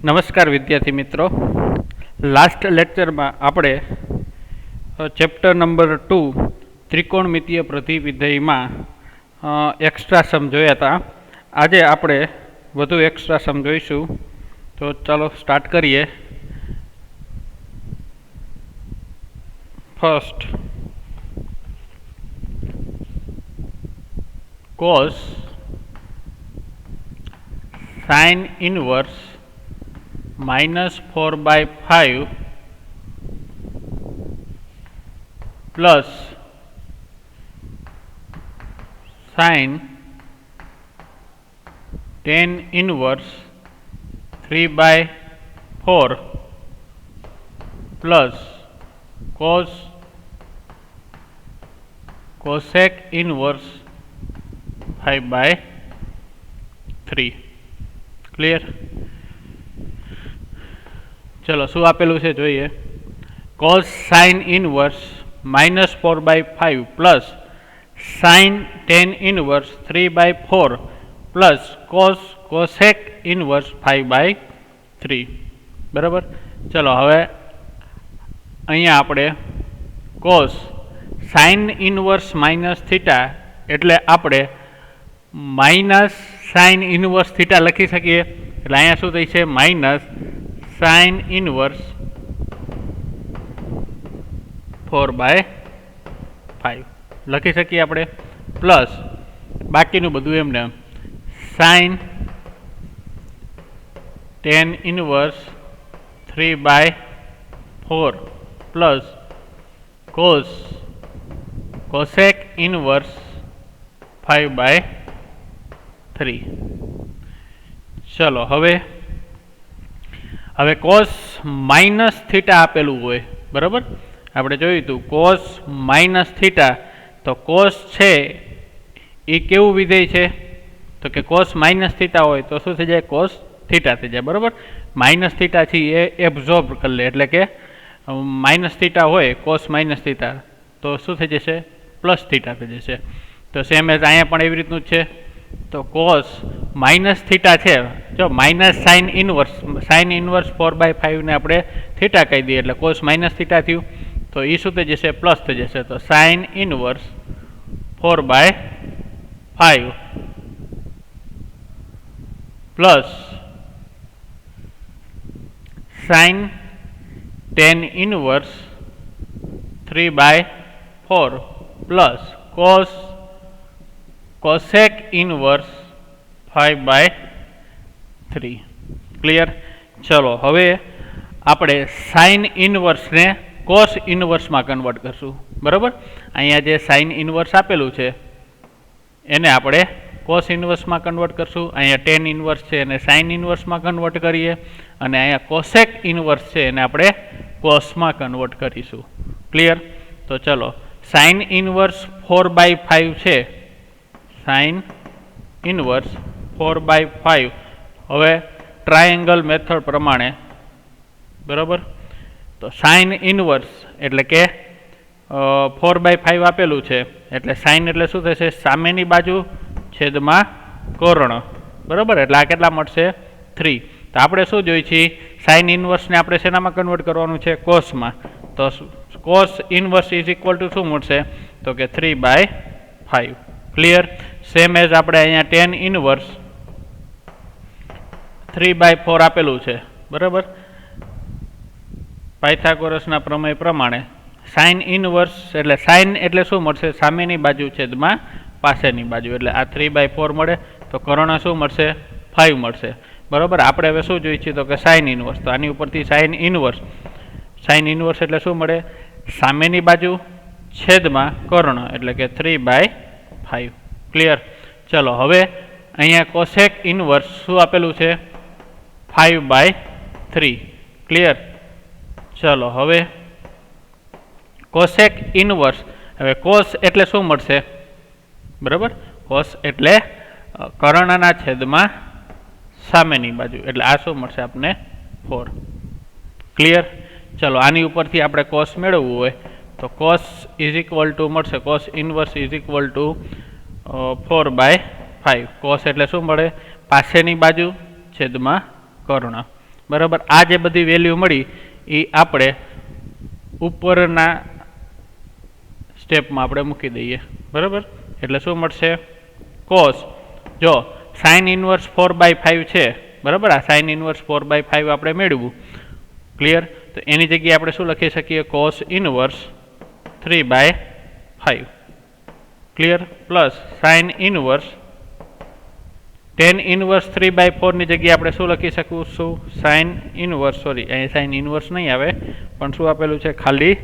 નમસ્કાર વિદ્યાર્થી મિત્રો, લાસ્ટ લેક્ચરમાં આપણે ચેપ્ટર નંબર 2 ત્રિકોણમિતીય પ્રતિવિધેયમાં એક્સ્ટ્રા સમ જોયા હતા. આજે આપણે વધુ એક્સ્ટ્રા સમ જોઈશું. તો ચાલો સ્ટાર્ટ કરીએ. First, cos sin inverse -4/5 plus sin tan inverse 3/4 plus cosec inverse 5/3. Clear? ચલો શું આપેલું છે જોઈએ. cos sin inverse -4/5 plus sin tan inverse 3/4 plus cosec inverse 5/3. બરાબર. ચલો હવે અહીંયા આપણે cos sin inverse minus theta એટલે આપણે માઇનસ સાઇન ઇનવર્સ થીટા લખી શકીએ. એટલે અહીંયા શું થઈ છે? માઇનસ સાઇન ઇનવર્સ 4/5 લખી શકીએ આપણે. પ્લસ બાકીનું બધું એમને sine tan inverse 3/4 plus cosec inverse 5/3. ચલો હવે કોસ માઇનસ થીટા આપેલું હોય, બરાબર? આપણે જોયું હતું કોસ માઇનસ થીટા. તો કોસ છે એ કેવું વિધેય છે? તો કે કોસ માઇનસ થીટા હોય તો શું થઈ જાય? કોસ થીટા થઈ જાય. બરાબર. માઇનસ થીટા છે એ એબ્ઝોર્બ કરી લે, એટલે કે માઇનસ થીટા હોય કોસ માઇનસ થીટા તો શું થઈ જશે? પ્લસ થીટા થઈ જશે. તો સેમ એઝ અહીંયા પણ એવી રીતનું જ છે. તો કોસ માઇનસ થીટા છે, જો માઇનસ સાઇન ઇનવર્સ 4/5 ને આપણે થીટા કહી દઈએ એટલે કોસ માઇનસ થીટા થયું. તો એ શું થઈ જશે? પ્લસ થઈ જશે. તો sine inverse 4/5 plus sine tan inverse 3/4 plus cosec inverse 5/3. Clear? ચલો હવે આપણે સાઇન ઇનવર્સને કોસ ઇનવર્સમાં કન્વર્ટ કરશું. બરાબર. અહીંયા જે સાઇન ઇનવર્સ આપેલું છે એને આપણે કોસ ઇનવર્સમાં કન્વર્ટ કરશું. અહીંયા ટેન ઇનવર્સ છે એને સાઇન ઇનવર્સમાં કન્વર્ટ કરીએ, અને અહીંયા કોસેક ઇનવર્સ છે એને આપણે કોસમાં કન્વર્ટ કરીશું. ક્લિયર? તો ચલો સાઇન ઇનવર્સ 4/5 છે. સાઇન ઇનવર્સ 4/5 હવે ટ્રાયેંગલ મેથડ પ્રમાણે, બરાબર? તો સાઇન ઇનવર્સ એટલે કે 4/5 આપેલું છે એટલે સાઇન એટલે શું થશે? સામેની બાજુ છેદમાં કર્ણ. બરાબર. એટલે આ કેટલા મળશે? 3. તો આપણે શું જોઈએ છીએ? સાઇન ઇનવર્સને આપણે શેનામાં કન્વર્ટ કરવાનું છે? કોસમાં. તો cos inverse is equal two શું મળશે? તો કે 3/5. ક્લિયર? સેમ એઝ આપણે અહીંયા ટેન ઇનવર્સ 3/4 આપેલું છે. બરાબર. પાયથાગોરસના પ્રમેય પ્રમાણે સાઇન ઇનવર્સ એટલે સાઇન એટલે શું મળશે? સામેની બાજુ છેદમાં પાસેની બાજુ. એટલે આ 3/4 મળે તો કર્ણ શું મળશે? 5 મળશે. બરાબર. આપણે હવે શું જોઈએ છીએ? તો કે સાઇન ઇનવર્સ. તો આની ઉપરથી સાઇન ઇનવર્સ એટલે શું મળે? સામેની બાજુ છેદમાં કર્ણ એટલે કે 3/5. ક્લિયર? ચલો હવે અહીંયા કોસેક ઇનવર્સ શું આપેલું છે? 5/3. ક્લિયર? ચલો હવે કોસેક ઇનવર્સ, હવે કોસ એટલે શું મળશે? બરાબર. કોસ એટલે કર્ણના છેદમાં સામેની બાજુ, એટલે આ શું મળશે આપને? 4. ક્લિયર? ચલો આની ઉપરથી આપણે કોસ મેળવવું હોય તો cos ઇઝ ઇક્વલ ટુ મળશે, cos inverse is equal two 4/5. cos એટલે શું મળે? પાસેની બાજુ છેદમાં કર્ણ. બરાબર. આ જે બધી વેલ્યુ મળી એ આપણે ઉપરના સ્ટેપમાં આપણે મૂકી દઈએ. બરાબર. એટલે શું મળશે? કોસ, જો સાઇન ઇનવર્સ 4/5 છે, બરાબર. આ સાઇન ઇનવર્સ 4/5 આપણે મેળવ્યું. ક્લિયર? તો એની જગ્યાએ આપણે શું લખી શકીએ? Cos inverse 3/5. Clear? Plus sine inverse tan inverse 3/4 ની જગ્યાએ આપણે શું લખી શકીશું? સાઇન ઇનવર્સ, સોરી અહીં સાઇન ઇનવર્સ નહીં આવે, પણ શું આપેલું છે? ખાલી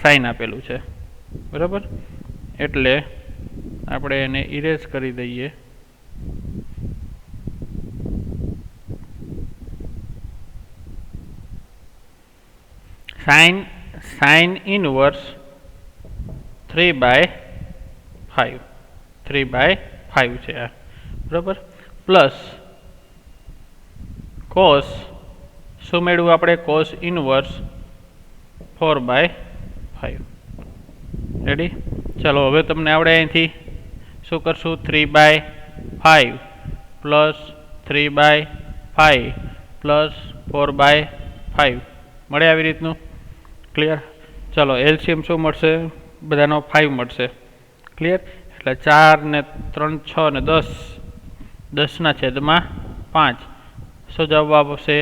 સાઇન આપેલું છે. બરાબર. એટલે આપણે એને ઇરેઝ કરી દઈએ. સાઇન ઇનવર્સ 3/5 છે આ. બરાબર. પ્લસ કોસ, શું મેળવ્યું આપણે? Cos inverse 4/5. રેડી? ચાલો હવે તમને આવડે. અહીંથી શું કરશું? 3/5 પ્લસ 3/5 પ્લસ 4/5 મળે આવી રીતનું. ક્લિયર? ચાલો એલસીએમ શું મળશે? બધાનો 5 મળશે. ક્લિયર? એટલે 4 ને 3 6 ને 10, 10/5. શું જવાબ આવશે?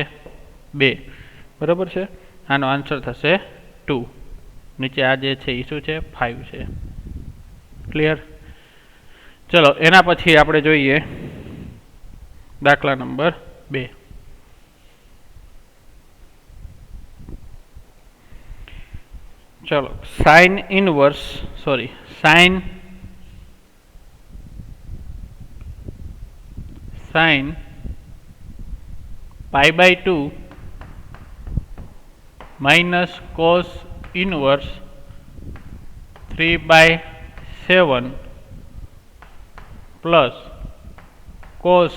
2. બરાબર છે. આનો આન્સર થશે 2. નીચે આ જે છે એ શું છે? 5 છે. ક્લિયર? ચલો એના પછી આપણે જોઈએ દાખલા નંબર 2. ચલો sine π/2 minus cos inverse 3/7 plus cos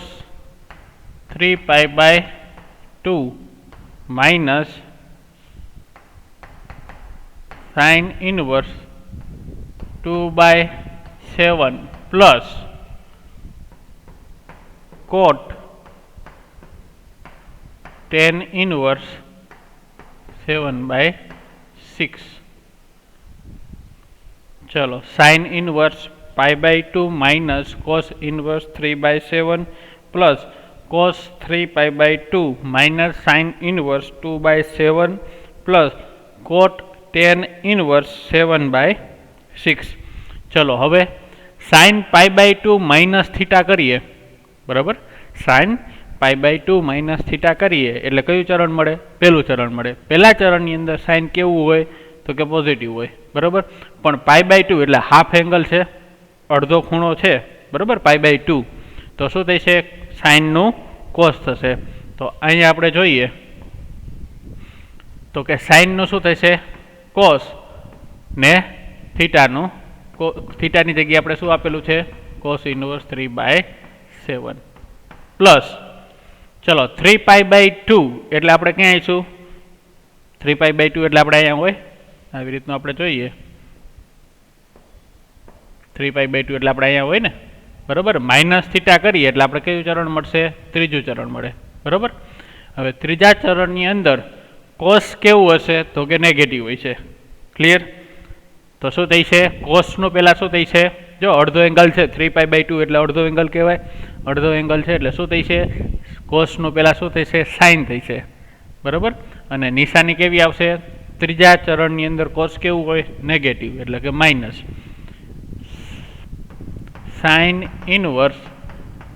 3π/2 minus sine inverse 2/7 plus cot tan inverse 7/6. ચલો sine inverse π/2 minus cos inverse 3/7 plus cos 3π/2 minus sine inverse 2/7 plus cot tan inverse 7/6. ચલો હવે સાઇન π/2 માઇનસ થીટા કરીએ. બરાબર. Sign π/2 minus theta કરીએ એટલે કયું ચરણ મળે? પહેલું ચરણ મળે. પહેલા ચરણની અંદર સાઇન કેવું હોય? તો કે પોઝિટિવ હોય. બરાબર. પણ π/2 એટલે હાફ એંગલ છે, અડધો ખૂણો છે. બરાબર. π/2 તો શું થશે? સાઇનનું કોસ થશે. તો અહીંયા આપણે જોઈએ તો કે સાઇનનું શું થશે? કોસ ને થીટાનું, થીટાની જગ્યાએ આપણે શું આપેલું છે? કોસ ઇનવર્સ 3/7 પ્લસ ચલો 3π/2 એટલે આપણે ક્યાં આવીશું? 3π/2 એટલે આપણે અહીંયા હોય આવી રીતનું આપણે જોઈએ. 3π/2 એટલે આપણે અહીંયા હોય ને. બરાબર. માઇનસ થીટા કરીએ એટલે આપણે કયું ચરણ મળશે? ત્રીજું ચરણ મળે. બરાબર. હવે ત્રીજા ચરણની અંદર કોસ કેવું હશે? તો કે નેગેટિવ હોય છે. ક્લિયર? તો શું થઈ છે? કોસનું પહેલાં શું થઈ છે? જો અડધો એંગલ છે, 3π/2 એટલે અડધો એંગલ કહેવાય. અડધો એંગલ છે એટલે શું થઈ છે? કોસનું પહેલાં શું થશે? સાઇન થઈ છે. બરાબર. અને નિશાની કેવી આવશે? ત્રીજા ચરણની અંદર કોસ કેવું હોય? નેગેટિવ એટલે કે માઇનસ સાઇન ઇનવર્સ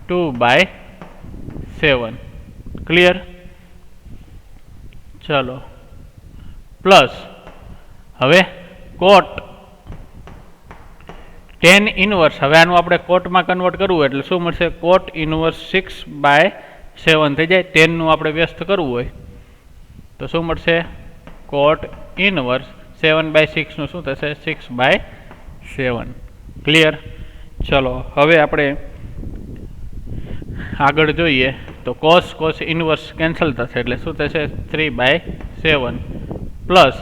2/7. ક્લિયર? ચલો પ્લસ હવે કોટ tan ઇનવર્સ, હવે આનું આપણે કોટમાં કન્વર્ટ કરવું એટલે શું મળશે? કોટ ઇનવર્સ 6/7 થઈ જાય. 10 નું આપણે વ્યસ્ત કરવું હોય તો શું મળશે? કોટ ઇનવર્સ 7/6 નું શું થશે? 6/7. ક્લિયર? ચલો હવે આપણે આગળ જોઈએ તો કોસ ઇનવર્સ કેન્સલ થશે એટલે શું થશે? 3/7 પ્લસ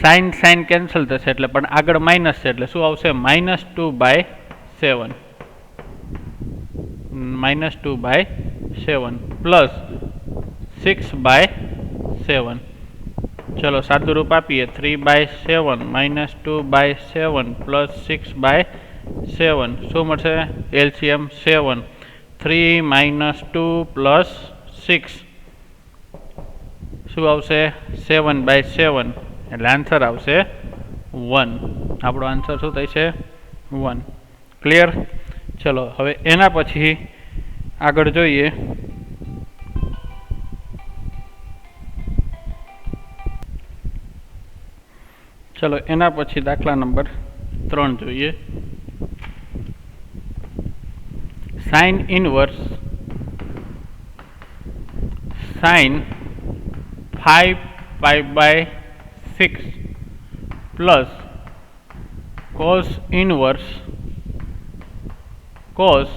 સાઇન કેન્સલ થશે એટલે પણ આગળ માઇનસ છે એટલે શું આવશે? -2/7 -2/7 પ્લસ 6/7. चलो सादू रूप आपीए 3/7 माइनस 2/7 प्लस 6/7 शू मळशे एलसीएम 7 3 माइनस 2 प्लस 6 शू आवशे 7/7 એટલે આન્સર આવશે 1. આપણો આન્સર શું થાય છે 1. ક્લિયર. ચલો હવે એના પછી આગળ જોઈએ. चलो एना पछी दाखला नंबर 3 જોઈએ. Sine inverse sine 5π/6 plus cos inverse cos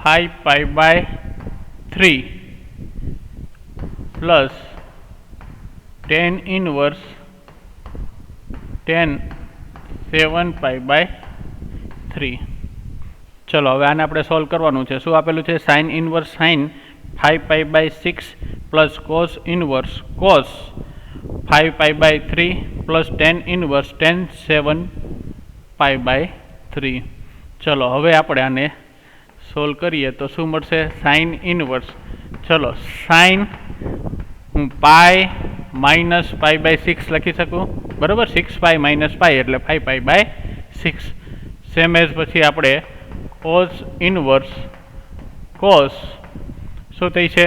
5π/3 plus tan inverse tan 7π/3. चलो હવે આને આપણે સોલ્વ કરવાનું છે. શું આપેલું છે? Sine inverse sine 5π/6 plus cos inverse cos 5π/3 plus tan inverse tan 7π/3. ચલો હવે આપણે આને સોલ્વ કરીએ તો શું મળશે? સાઇન ઇનવર્સ, ચલો સાઇન હું પાઈ માઇનસ π/6 લખી શકું, બરાબર. 6π માઇનસ પાઈ એટલે 5π/6. સેમ એઝ પછી આપણે કોસ ઇનવર્સ કોસ શું થઈ છે?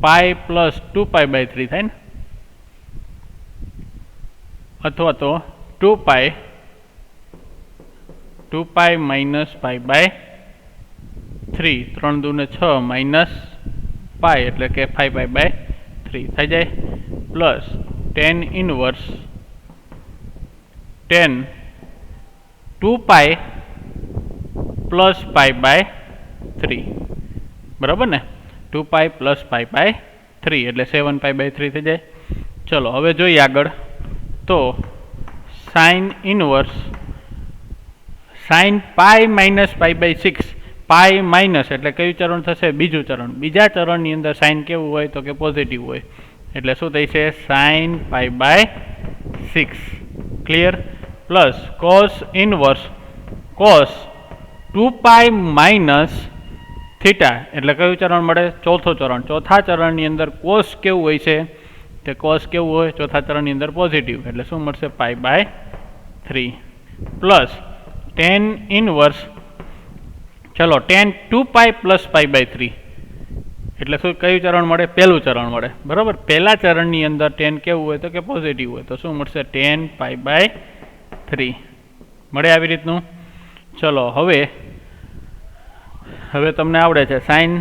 પાઈ પ્લસ 2π/3 થાય ને, અથવા તો 2π માઇનસ π/3 3 દૂને 6 માઇનસ પાઈ એટલે કે 5π/3 થઈ જાય. Plus tan inverse tan 2π plus π/3 બરાબર ને. 2π પ્લસ π/3 એટલે 7π/3 થઈ જાય. ચલો હવે જોઈએ આગળ. તો sine inverse sine pi minus π/6 pi minus એટલે કયું ચરણ થશે? બીજું ચરણ. બીજા ચરણની અંદર સાઇન કેવું હોય તો કે પોઝિટિવ હોય એટલે શું થઈ છે? Sine π/6. Clear. Plus cos inverse cos 2π minus theta એટલે કયું ચરણ મળે? ચોથું ચરણ. ચોથા ચરણની અંદર કોસ કેવું હોય છે? તે કોસ કેવું હોય? ચોથા ચરણની અંદર પોઝિટિવ એટલે શું મળશે? π/3. પ્લસ tan ઇનવર્સ, ચલો tan 2π પ્લસ π/3 એટલે શું કયું ચરણ મળે? પહેલું ચરણ મળે, બરાબર. પહેલા ચરણની અંદર tan કેવું હોય તો કે પોઝિટિવ હોય તો શું મળશે? tan π/3 મળે આવી રીતનું. ચલો હવે તમને આવડે છે સાઇન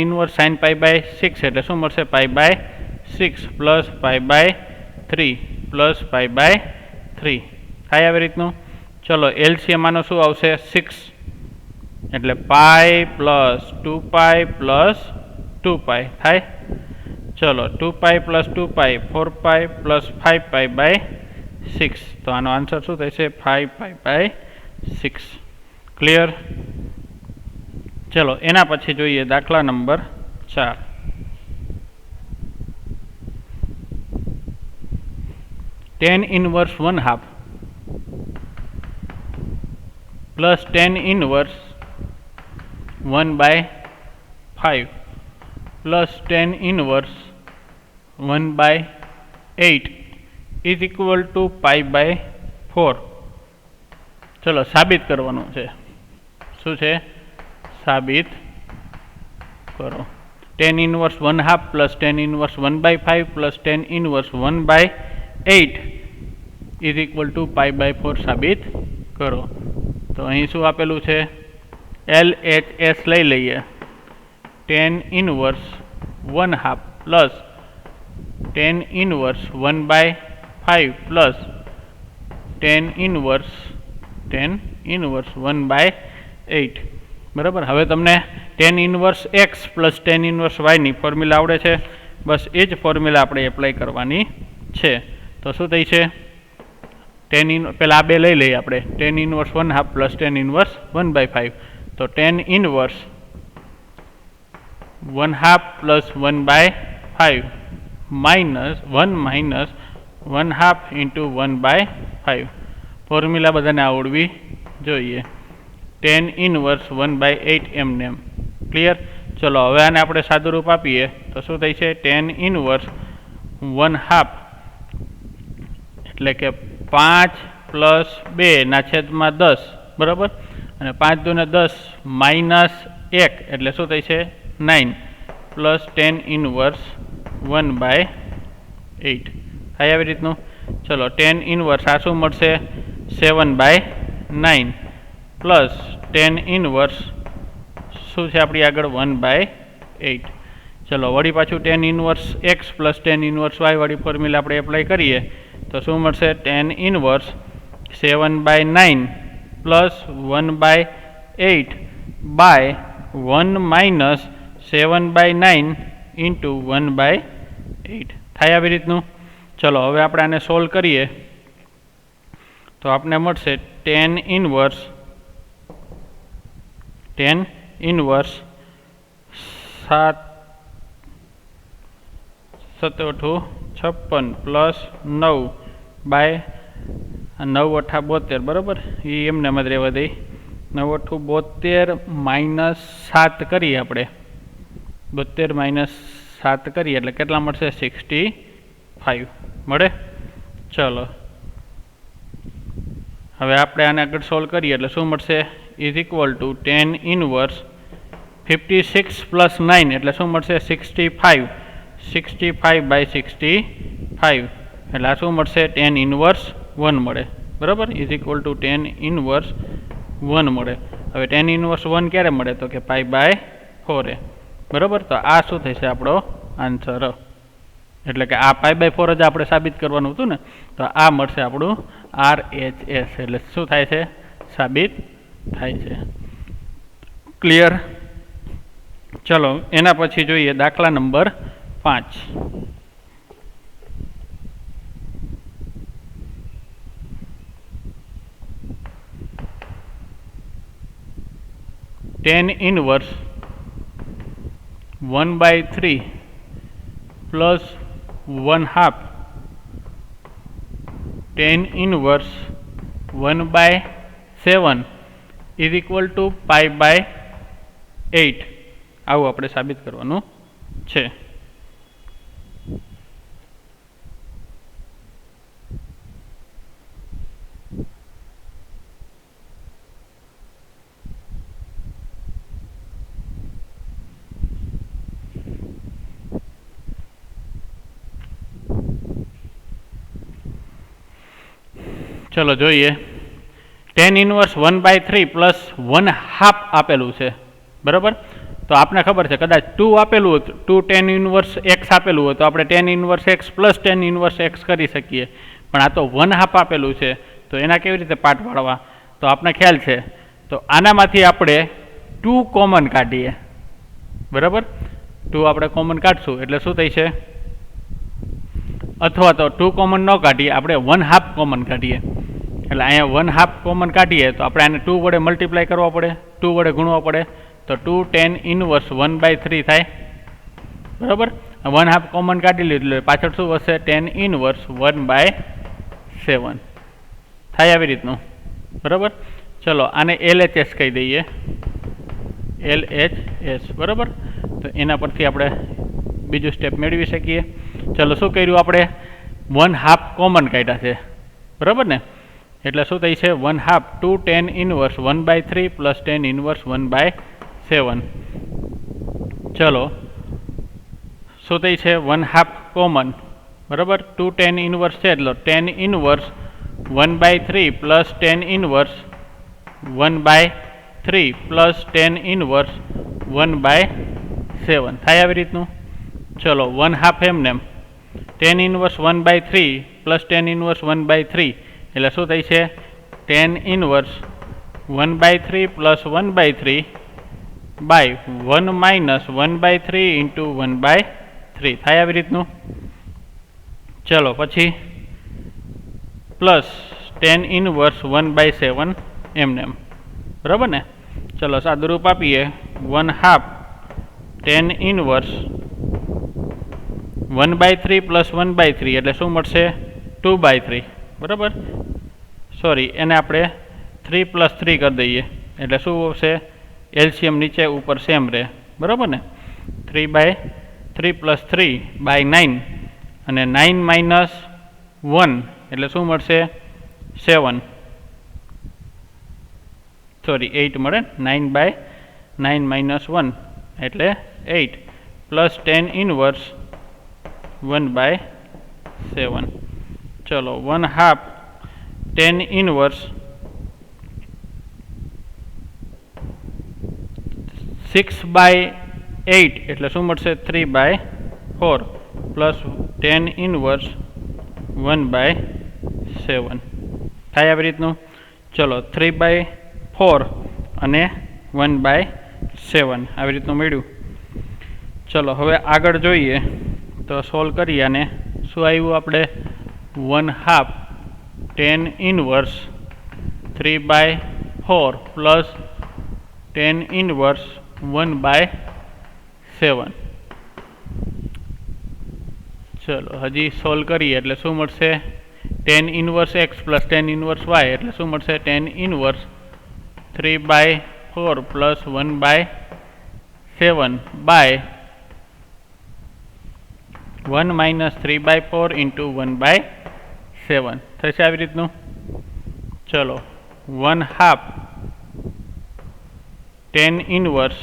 ઇનવર્સ સાઇન π/6 એટલે શું મળશે? π/6 પ્લસ π/3 પ્લસ π/3 થાય આવી રીતનું. ચલો એલસીએમ આનો શું આવશે? 6 એટલે પાઈ પ્લસ 2π પ્લસ 2π થાય. ચલો 2π પ્લસ 2π 4π પ્લસ 5π/6 તો આનો આન્સર શું થશે? 5π/6. ક્લિયર. ચલો એના પછી જોઈએ દાખલા number 4. tan inverse 1/2 plus tan inverse 1/5 plus tan inverse 1/8 is equal to π/4. ચલો સાબિત કરવાનું છે. શું છે? સાબિત કરો. tan inverse 1/2 plus tan inverse 1/5 plus tan inverse 1/8 is equal to π/4 સાબિત કરો. તો અહીં શું આપેલું છે? LHS લઈ લઈએ. tan inverse 1/2 plus tan inverse 1/5 plus tan inverse 1/8 બરાબર. હવે તમને tan inverse x plus tan inverse y ની ફોર્મ્યુલા આવડે છે. બસ એ જ ફોર્મ્યુલા આપણે એપ્લાય કરવાની છે. તો શું થઈ છે? પહેલાં આ બે લઈ લઈએ આપણે. tan inverse 1/2 plus tan inverse 1/5 તો tan inverse 1/2 plus 1/5 minus 1/2 into 1/5. Formula બધાને આવડવી જોઈએ. tan ઇનવર્સ 1/8 એમને એમ. ક્લિયર? ચલો હવે આને આપણે સાદું રૂપ આપીએ તો શું થાય છે? tan ઇનવર્સ 1/2 એટલે કે 5 પ્લસ 2/10, બરાબર? અને 5 દુને 10 માઇનસ 1 એટલે શું થાય છે? 9 પ્લસ tan ઇનવર્સ 1/8 થાય આવી રીતનું. ચલો tan ઇનવર્સ આ શું મળશે? 7/9 પ્લસ tan ઇનવર્સ શું છે આપણી આગળ? 1/8. ચલો વળી પાછું tan inverse x plus tan inverse y વાળી ફોર્મ્યુલા આપણે એપ્લાય કરીએ તો શું મળશે? tan inverse 7/9 plus 1/8 by 1 minus 7/9 into 1/8 થાય આવી રીતનું. ચલો હવે આપણે આને સોલ્વ કરીએ તો આપણે મળશે tan ઇનવર્સ 7 7 56 પ્લસ 9 બાય 9 8 72, બરાબર? એ એમને એમ જ રહેવા દઈ. 9 8 72 માઇનસ 7 કરીએ આપણે. 72 માઇનસ 7 કરીએ એટલે કેટલા મળશે? 65 મળે. ચલો હવે આપણે આને આગળ સોલ્વ કરીએ એટલે શું મળશે? Is equal two tan inverse 56 plus 9 એટલે શું મળશે? 65. 65/65 એટલે આ શું મળશે? tan ઇનવર્સ 1 મળે, બરાબર? Is equal two tan inverse 1 મળે. હવે tan ઇનવર્સ 1 ક્યારે મળે? તો કે π/4, બરાબર? તો આ શું થશે આપણો આન્સર? એટલે કે આ π/4 જ આપણે સાબિત કરવાનું હતું ને, તો આ મળશે આપણું RHS. એટલે શું થાય છે? સાબિત થાય છે. ક્લિયર? ચલો એના પછી જોઈએ દાખલા number 5. tan inverse 1/3 plus 1/2 tan inverse 1/7 is equal to π/8. આવું આપણે સાબિત કરવાનું છે. ચલો જોઈએ. tan ઇનવર્સ 1/3 પ્લસ 1/2 આપેલું છે, બરાબર? તો આપણે ખબર છે કદાચ 2 આપેલું હતું, 2 tan ઇનવર્સ એક્સ આપેલું હોય તો આપણે tan inverse x plus tan inverse x કરી શકીએ. પણ આ તો 1/2 આપેલું છે તો એના કેવી રીતે પાર્ટ પાડવા? તો આપણે ખ્યાલ છે તો આનામાંથી આપણે 2 કોમન કાઢીએ, બરાબર? 2 આપણે કોમન કાઢશું એટલે શું થઈ છે? અથવા તો 2 કોમન ન કાઢીએ, આપણે 1/2 કોમન કાઢીએ. એટલે અહીંયા 1/2 કોમન કાઢીએ તો આપણે આને 2 વડે મલ્ટીપ્લાય કરવા પડે, 2 વડે ગુણવા પડે. તો 2 tan ઇનવર્સ 1/3 થાય, બરાબર? 1/2 કોમન કાઢી લીધું એટલે પાછળ શું વધશે? tan ઇનવર્સ 1/7 થાય આવી રીતનું, બરાબર? ચલો આને LHS કહી દઈએ, LHS, બરાબર? તો એના પરથી આપણે બીજું સ્ટેપ મેળવી શકીએ. ચલો શું કર્યું આપણે? 1/2 કોમન કાઢ્યા છે, બરાબર ને? એટલે શું થઈ છે? 1/2 2 tan inverse 1/3 plus tan inverse 1/7. ચલો શું થઈ છે? 1/2 કોમન, બરાબર? 2 tan ઇનવર્સ છે એટલે tan inverse 1/3 plus tan inverse 1/3 plus tan inverse 1/7 થાય આવી રીતનું. ચલો 1/2 એમને એમ tan inverse 1/3 plus tan inverse 1/3 એટલે શું થઈ છે? tan inverse 1/3 plus 1/3 by 1 minus 1/3 into 1/3 થાય આવી રીતનું. ચલો પછી પ્લસ tan ઇનવર્સ 1/7 એમને એમ, બરાબર ને? ચલો સાદુરૂપ આપીએ. 1/2 ટેન ઇનવર્સ 1/3 પ્લસ 1/3 એટલે શું મળશે 2/3 બરાબર. સોરી, એને આપણે 3 + 3 કરી દઈએ એટલે શું આવશે એલસીએમ નીચે ઉપર સેમ રહે બરાબર ને. 3/3 + 3/9 અને 9 - 1 એટલે શું મળશે 7. સોરી 8 મળે. 9/9 - 1 એટલે 8 પ્લસ 10 ઇનવર્સ 1/7. ચલો 1/2 10 ઇનવર્સ 6/8 એટલે શું મળશે 3/4 પ્લસ 10 ઇનવર્સ 1/7 થાય આવી રીતનું. ચલો 3/4 અને 1/7 આવી રીતનું મળ્યું. ચલો હવે આગળ જોઈએ તો સોલ્વ કરીએ. અને શું આવ્યું આપણે 1/2 10 ઇનવર્સ 3/4 પ્લસ 10 ઇનવર્સ 1/7. ચલો હજી સોલ્વ કરીએ એટલે શું મળશે 10 inverse x plus 10 inverse y એટલે શું મળશે 10 inverse 3/4 plus 1/7 by 1 minus 3/4 into 1/7 થશે આવી રીતનું. ચલો 1/2 10 ઇનવર્સ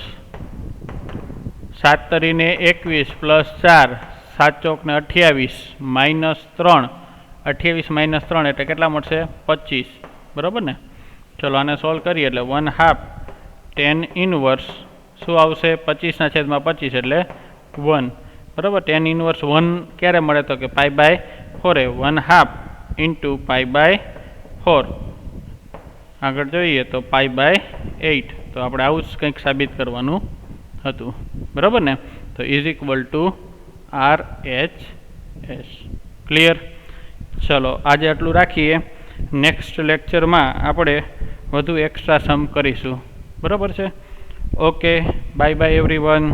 7 તરીને 21 પ્લસ 4 7 ચોકને 28 માઇનસ 3 28 - 3 એટલે કેટલા મળશે 25 બરાબર ને. ચલો આને સોલ્વ કરીએ એટલે 1/2 10 ઇનવર્સ શું આવશે 25/25 એટલે 1 બરાબર. 10 ઇનવર્સ 1 ક્યારે મળે તો કે π/4 1/2 ઇન્ટુ π/4. આગળ જોઈએ તો π/8. તો આપણે આવું જ કંઈક સાબિત કરવાનું હતું બરાબર ને. તો is equal two RHS. Clear. ચલો આજે આટલું રાખીએ. નેક્સ્ટ લેક્ચરમાં આપણે વધુ એક્સ્ટ્રા સમ કરીશું બરાબર છે. Okay, bye bye everyone.